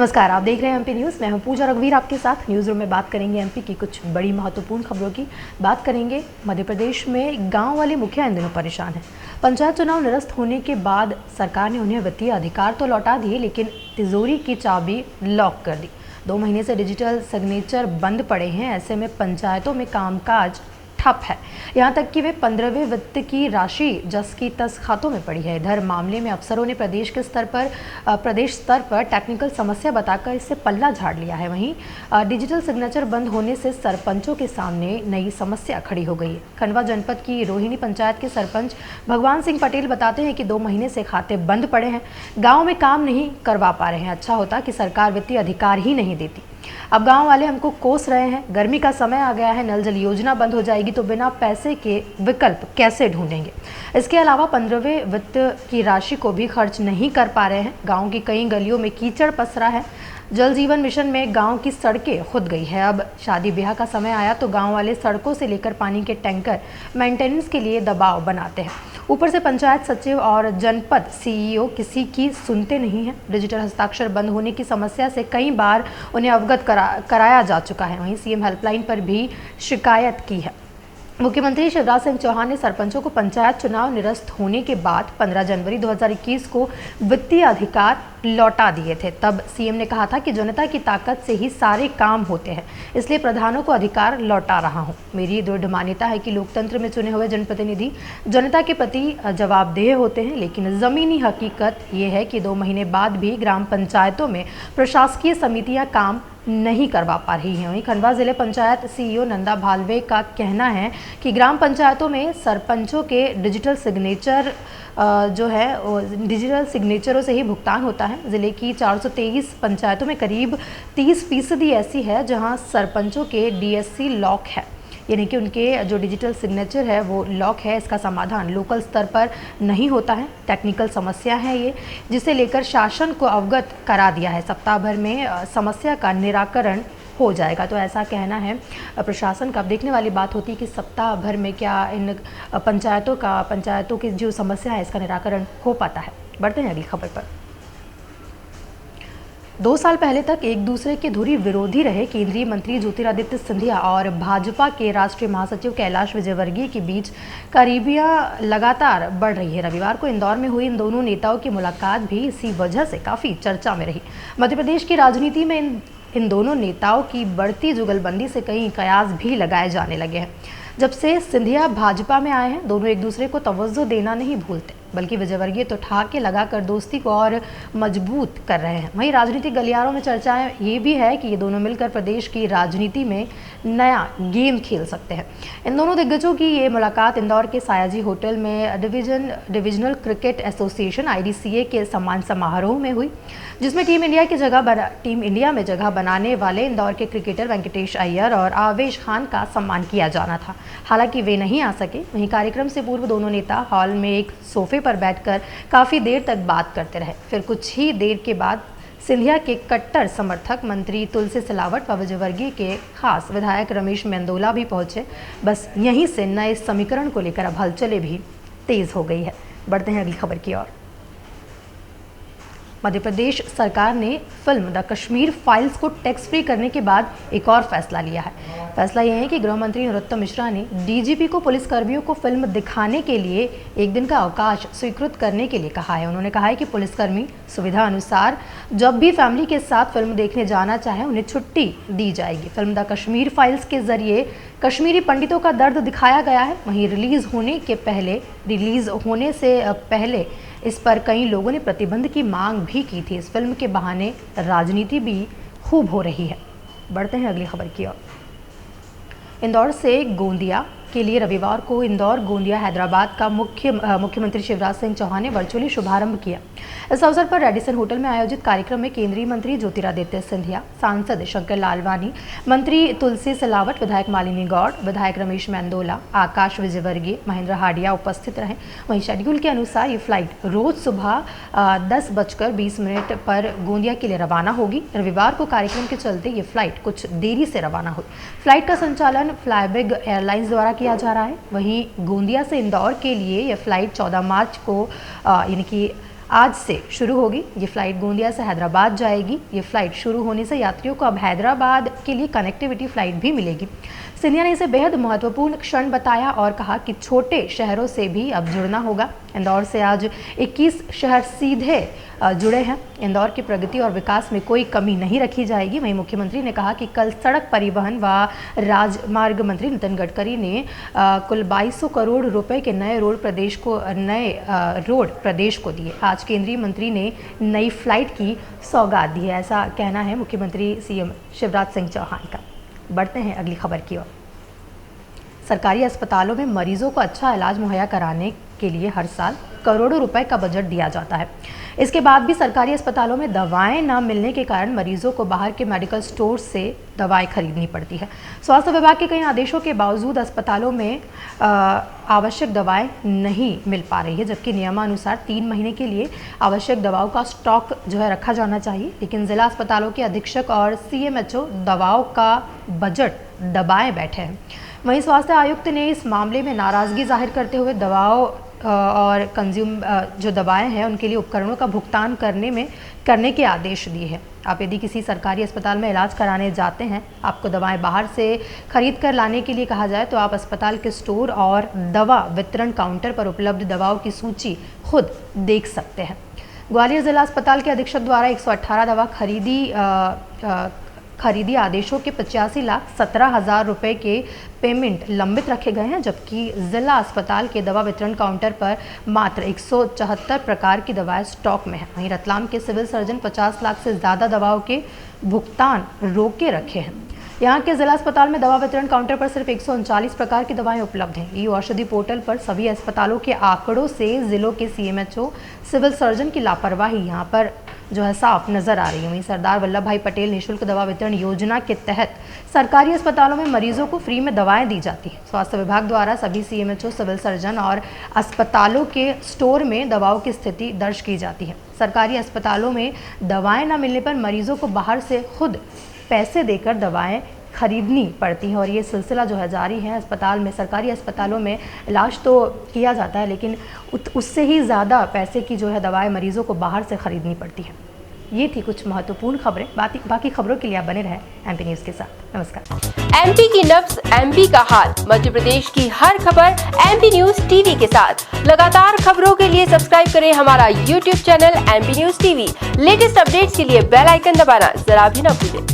नमस्कार, आप देख रहे हैं एमपी न्यूज़। मैं हूं पूजा रघुवीर आपके साथ। न्यूज़ रूम में बात करेंगे एमपी की कुछ बड़ी महत्वपूर्ण खबरों की। बात करेंगे मध्य प्रदेश में गांव वाले मुखिया इन दिनों परेशान हैं। पंचायत चुनाव निरस्त होने के बाद सरकार ने उन्हें वित्तीय अधिकार तो लौटा दिए, लेकिन तिजोरी की चाबी लॉक कर दी। 2 महीने से डिजिटल सिग्नेचर बंद पड़े हैं। ऐसे में पंचायतों में कामकाज ठप है। यहाँ तक कि वे 15वें वित्त की राशि जस की तस खातों में पड़ी है। इधर मामले में अफसरों ने प्रदेश स्तर पर टेक्निकल समस्या बताकर इससे पल्ला झाड़ लिया है। वहीं डिजिटल सिग्नेचर बंद होने से सरपंचों के सामने नई समस्या खड़ी हो गई है। खंडवा जनपद की रोहिणी पंचायत के सरपंच भगवान सिंह पटेल बताते हैं कि 2 महीने से खाते बंद पड़े हैं, गाँव में काम नहीं करवा पा रहे हैं। अच्छा होता कि सरकार वित्तीय अधिकार ही नहीं देती। अब गांव वाले हमको कोस रहे हैं। गर्मी का समय आ गया है, नल जल योजना बंद हो जाएगी तो बिना पैसे के विकल्प कैसे ढूंढेंगे। इसके अलावा 15वें वित्त की राशि को भी खर्च नहीं कर पा रहे हैं। गांव की कई गलियों में कीचड़ पसरा है। जल जीवन मिशन में गांव की सड़कें खुद गई है। अब शादी ब्याह का समय आया तो गांव वाले सड़कों से लेकर पानी के टैंकर मेंटेनेंस के लिए दबाव बनाते हैं। ऊपर से पंचायत सचिव और जनपद सीईओ किसी की सुनते नहीं हैं। डिजिटल हस्ताक्षर बंद होने की समस्या से कई बार उन्हें अवगत कराया जा चुका है। वहीं सीएम हेल्पलाइन पर भी शिकायत की है। मुख्यमंत्री शिवराज सिंह चौहान ने सरपंचों को पंचायत चुनाव निरस्त होने के बाद 15 जनवरी 2021 को वित्तीय अधिकार लौटा दिए थे। तब सीएम ने कहा था कि जनता की ताकत से ही सारे काम होते हैं, इसलिए प्रधानों को अधिकार लौटा रहा हूं। मेरी दृढ़ मान्यता है कि लोकतंत्र में चुने हुए जनप्रतिनिधि जनता के प्रति जवाबदेह होते हैं, लेकिन जमीनी हकीकत ये है कि 2 महीने बाद भी ग्राम पंचायतों में प्रशासकीय समितियां काम नहीं करवा पा रही हैं। वहीं खंडवा जिले पंचायत सीईओ नंदा भालवे का कहना है कि ग्राम पंचायतों में सरपंचों के डिजिटल सिग्नेचर डिजिटल सिग्नेचरों से ही भुगतान होता है। जिले की 423 पंचायतों में करीब 30% ऐसी है जहां सरपंचों के डीएससी लॉक है, यानी कि उनके जो डिजिटल सिग्नेचर है वो लॉक है। इसका समाधान लोकल स्तर पर नहीं होता है। टेक्निकल समस्या है ये, जिसे लेकर शासन को अवगत करा दिया है। सप्ताह भर में समस्या का निराकरण हो जाएगा, तो ऐसा कहना है प्रशासन का। अब देखने वाली बात होती है कि सप्ताह भर में क्या इन पंचायतों की जो समस्या है इसका निराकरण हो पाता है। बढ़ते हैं अगली खबर पर। 2 साल पहले तक एक दूसरे के धुरी विरोधी रहे केंद्रीय मंत्री ज्योतिरादित्य सिंधिया और भाजपा के राष्ट्रीय महासचिव कैलाश विजयवर्गीय के बीच करीबियां लगातार बढ़ रही है। रविवार को इंदौर में हुई इन दोनों नेताओं की मुलाकात भी इसी वजह से काफ़ी चर्चा में रही। मध्य प्रदेश की राजनीति में इन दोनों नेताओं की बढ़ती जुगलबंदी से कई कयास भी लगाए जाने लगे हैं। जब से सिंधिया भाजपा में आए हैं, दोनों एक दूसरे को तवज्जो देना नहीं भूलते, बल्कि विजयवर्गीय तो ठाके लगाकर दोस्ती को और मजबूत कर रहे हैं। वहीं राजनीतिक गलियारों में चर्चाएं ये भी है कि ये दोनों मिलकर प्रदेश की राजनीति में नया गेम खेल सकते हैं। इन दोनों दिग्गजों की ये मुलाकात इंदौर के सायाजी होटल में डिविजनल क्रिकेट एसोसिएशन IDCA के सम्मान समारोह में हुई, जिसमें टीम इंडिया में जगह बनाने वाले इंदौर के क्रिकेटर वेंकटेश अय्यर और आवेश खान का सम्मान किया जाना था। हालांकि वे नहीं आ सके। वहीं कार्यक्रम से पूर्व दोनों नेता हॉल में एक सोफे पर बैठकर काफ़ी देर तक बात करते रहे। फिर कुछ ही देर के बाद सिंधिया के कट्टर समर्थक मंत्री तुलसी सिलावट व विजयवर्गीय के खास विधायक रमेश मेंदोला भी पहुंचे। बस यहीं से नए समीकरण को लेकर अब हलचलें भी तेज हो गई है। बढ़ते हैं अगली खबर की ओर। मध्य प्रदेश सरकार ने फिल्म द कश्मीर फाइल्स को टैक्स फ्री करने के बाद एक और फैसला लिया है। फैसला यह है कि गृह मंत्री नरोत्तम मिश्रा ने DGP को पुलिसकर्मियों को फिल्म दिखाने के लिए 1 दिन का अवकाश स्वीकृत करने के लिए कहा है। उन्होंने कहा है कि पुलिसकर्मी सुविधा अनुसार जब भी फैमिली के साथ फिल्म देखने जाना चाहे उन्हें छुट्टी दी जाएगी। फिल्म द कश्मीर फाइल्स के जरिए कश्मीरी पंडितों का दर्द दिखाया गया है। वहीं रिलीज होने से पहले इस पर कई लोगों ने प्रतिबंध की मांग भी की थी। इस फिल्म के बहाने राजनीति भी खूब हो रही है। बढ़ते हैं अगली खबर की ओर। इंदौर से गोंदिया के लिए रविवार को इंदौर गोंदिया हैदराबाद का मुख्यमंत्री शिवराज सिंह चौहान ने वर्चुअली शुभारंभ किया। इस अवसर पर रेडिसन होटल में आयोजित कार्यक्रम में केंद्रीय मंत्री ज्योतिरादित्य सिंधिया, सांसद शंकर लालवानी, मंत्री तुलसी सिलावट, विधायक मालिनी गौड़, विधायक रमेश मेंदोला, आकाश विजयवर्गीय, महेंद्र हाडिया उपस्थित रहे। वहीं शेड्यूल के अनुसार ये फ्लाइट रोज सुबह 10:20 पर गोंदिया के लिए रवाना होगी। रविवार को कार्यक्रम के चलते ये फ्लाइट कुछ देरी से रवाना हुई। फ्लाइट का संचालन फ्लाईबिग एयरलाइंस द्वारा किया जा रहा है। वहीं गोंदिया से इंदौर के लिए यह फ्लाइट 14 मार्च को यानी कि आज से शुरू होगी। ये फ्लाइट गोंदिया से हैदराबाद जाएगी। ये फ्लाइट शुरू होने से यात्रियों को अब हैदराबाद के लिए कनेक्टिविटी फ्लाइट भी मिलेगी। सिंधिया ने इसे बेहद महत्वपूर्ण क्षण बताया और कहा कि छोटे शहरों से भी अब जुड़ना होगा। इंदौर से आज 21 शहर सीधे जुड़े हैं। इंदौर की प्रगति और विकास में कोई कमी नहीं रखी जाएगी। वहीं मुख्यमंत्री ने कहा कि कल सड़क परिवहन व राजमार्ग मंत्री नितिन गडकरी ने कुल 2200 करोड़ रुपए के नए रोड प्रदेश को दिए। आज केंद्रीय मंत्री ने नई फ्लाइट की सौगात दी है, ऐसा कहना है मुख्यमंत्री सीएम शिवराज सिंह चौहान का। बढ़ते हैं अगली खबर की ओर। सरकारी अस्पतालों में मरीजों को अच्छा इलाज मुहैया कराने के लिए हर साल करोड़ों रुपए का बजट दिया जाता है। इसके बाद भी सरकारी अस्पतालों में दवाएं न मिलने के कारण मरीजों को बाहर के मेडिकल स्टोर से दवाएं खरीदनी पड़ती है। स्वास्थ्य विभाग के कई आदेशों के बावजूद अस्पतालों में आवश्यक दवाएं नहीं मिल पा रही है, जबकि नियमानुसार 3 महीने के लिए आवश्यक दवाओं का स्टॉक जो है रखा जाना चाहिए। लेकिन जिला अस्पतालों के अधीक्षक और सीएमएचओ दवाओं का बजट दबाए बैठे हैं। वहीं स्वास्थ्य आयुक्त ने इस मामले में नाराजगी जाहिर करते हुए दवाओं और जो दवाएं हैं उनके लिए उपकरणों का भुगतान करने के आदेश दिए हैं। आप यदि किसी सरकारी अस्पताल में इलाज कराने जाते हैं, आपको दवाएं बाहर से खरीद कर लाने के लिए कहा जाए तो आप अस्पताल के स्टोर और दवा वितरण काउंटर पर उपलब्ध दवाओं की सूची खुद देख सकते हैं। ग्वालियर जिला अस्पताल के अधीक्षक द्वारा 118 दवा खरीदी आदेशों के 85,17,000 रुपए के पेमेंट लंबित रखे गए हैं, जबकि जिला अस्पताल के दवा वितरण काउंटर पर मात्र 174 प्रकार की दवाएं स्टॉक में हैं। वहीं रतलाम के सिविल सर्जन 50 लाख से ज़्यादा दवाओं के भुगतान रोके रखे हैं। यहाँ के जिला अस्पताल में दवा वितरण काउंटर पर सिर्फ 139 प्रकार की दवाएं उपलब्ध हैं। ई औषधि पोर्टल पर सभी अस्पतालों के आंकड़ों से जिलों के सीएमएचओ सिविल सर्जन की लापरवाही यहाँ पर जो है साफ नजर आ रही है। वहीं सरदार वल्लभ भाई पटेल निःशुल्क दवा वितरण योजना के तहत सरकारी अस्पतालों में मरीजों को फ्री में दवाएं दी जाती हैं। स्वास्थ्य विभाग द्वारा सभी सीएमएचओ, सिविल सर्जन और अस्पतालों के स्टोर में दवाओं की स्थिति दर्ज की जाती है। सरकारी अस्पतालों में दवाएं न मिलने पर मरीजों को बाहर से खुद पैसे देकर दवाएं खरीदनी पड़ती हैं और ये सिलसिला जो है जारी है। सरकारी अस्पतालों में इलाज तो किया जाता है, लेकिन उससे ही ज़्यादा पैसे की जो है दवाएं मरीजों को बाहर से खरीदनी पड़ती हैं। ये थी कुछ महत्वपूर्ण खबरें। बाकी खबरों के लिए आप बने रहें एमपी न्यूज़ के साथ। नमस्कार। एमपी की नब्ज, एमपी का हाल, मध्य प्रदेश की हर खबर एमपी न्यूज़ टीवी के साथ। लगातार खबरों के लिए सब्सक्राइब करें हमारा YouTube channel MP news TV. Latest updates के लिए बेल आइकन दबाना जरा भी न भूलें।